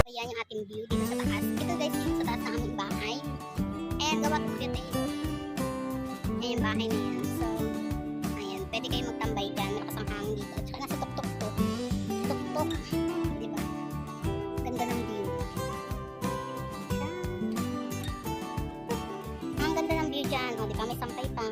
Ayan yung ating view dito sa taas. Ito guys, dito sa taas ng aming bahay. And gawa ko dito ayan yung bahay na yan. So, ayan, pwede kayo magtambay dyan. Malakas ang hangin dito. At saka nasa tuktok to. Tuktok. Diba? Ganda ng view. Ang ganda ng view dyan. O, diba? May sampay pa.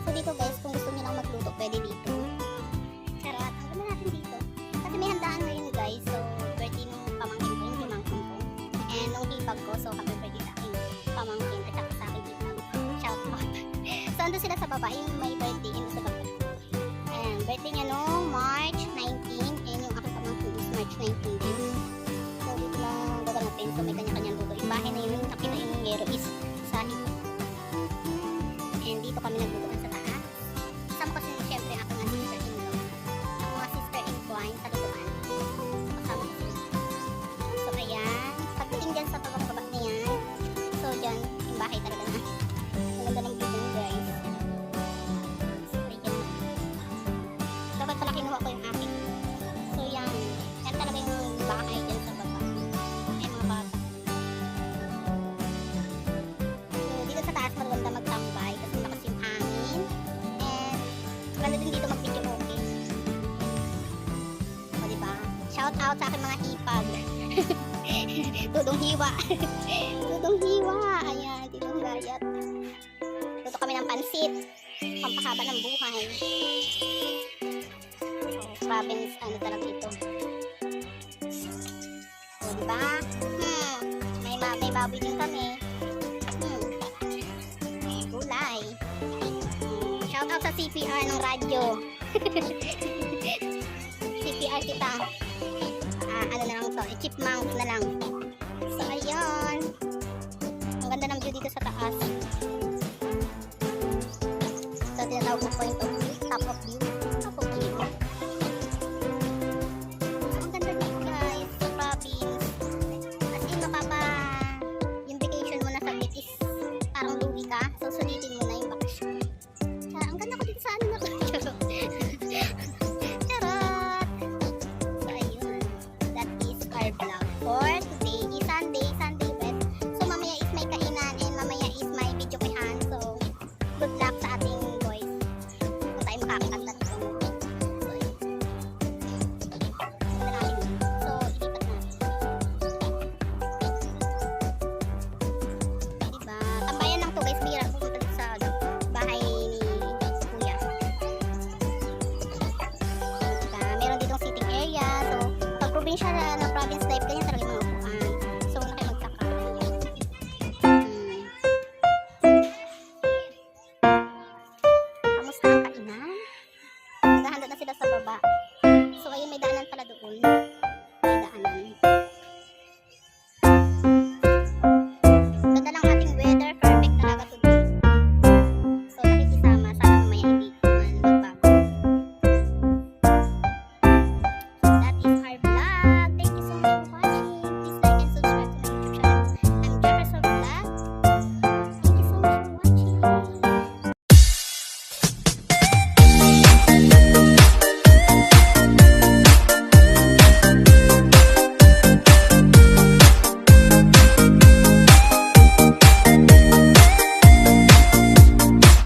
So, dito guys, kung gusto nyo lang magluto, pwede dito. Charot. Ang ganda natin dito. Kasi may handaan ngayon guys. So, birthday nung pamangkin ko, yung pamangkin ko. And nung hipag ko, so happy birthday sa akin pamangkin at saka sa akin hipag. Shout out. So, ando sila sa baba, yung may birthday, ando sa baba. Ayan, birthday niya nung March 19. Ayan yung aking pamangkin is March 19 din. So, dito lang gaganapin. So, may kanya-kanyang luto. Yung bahay na yun, yung nakita yung yero is sa hipag. And dito kami naglutuan sa taas. Kasama ko siyempre aking sister-in-law. Ako mga sister-in-law sa lutuan. Kasama ko sila. So, ayan. Pagdating dyan sa baba na yan. So, dyan, yung bahay talaga na. Ang ganda ng view dyan, guys. So, ayan. Dapat pala kinuha ko yung aking. So, yan. Yan talaga yung bahay dyan sa baba. Ay, mga bata. So, dito sa taas, maganda magtambay kasi malakas yung hangin. And, maganda din dito mag-video okay. O, diba? Shout out sa aking mga hipag. Tudong hiwa. Tudong hiwa. Ayan, ditong gayat. Luto kami ng pansit. Pampahaba ng buhay. So, province, ano talaga ito. So, diba? May baboy din kami. Gulay. Shout out sa CPR ng radyo. CPR kita. Ano na lang to, chipmunk na lang.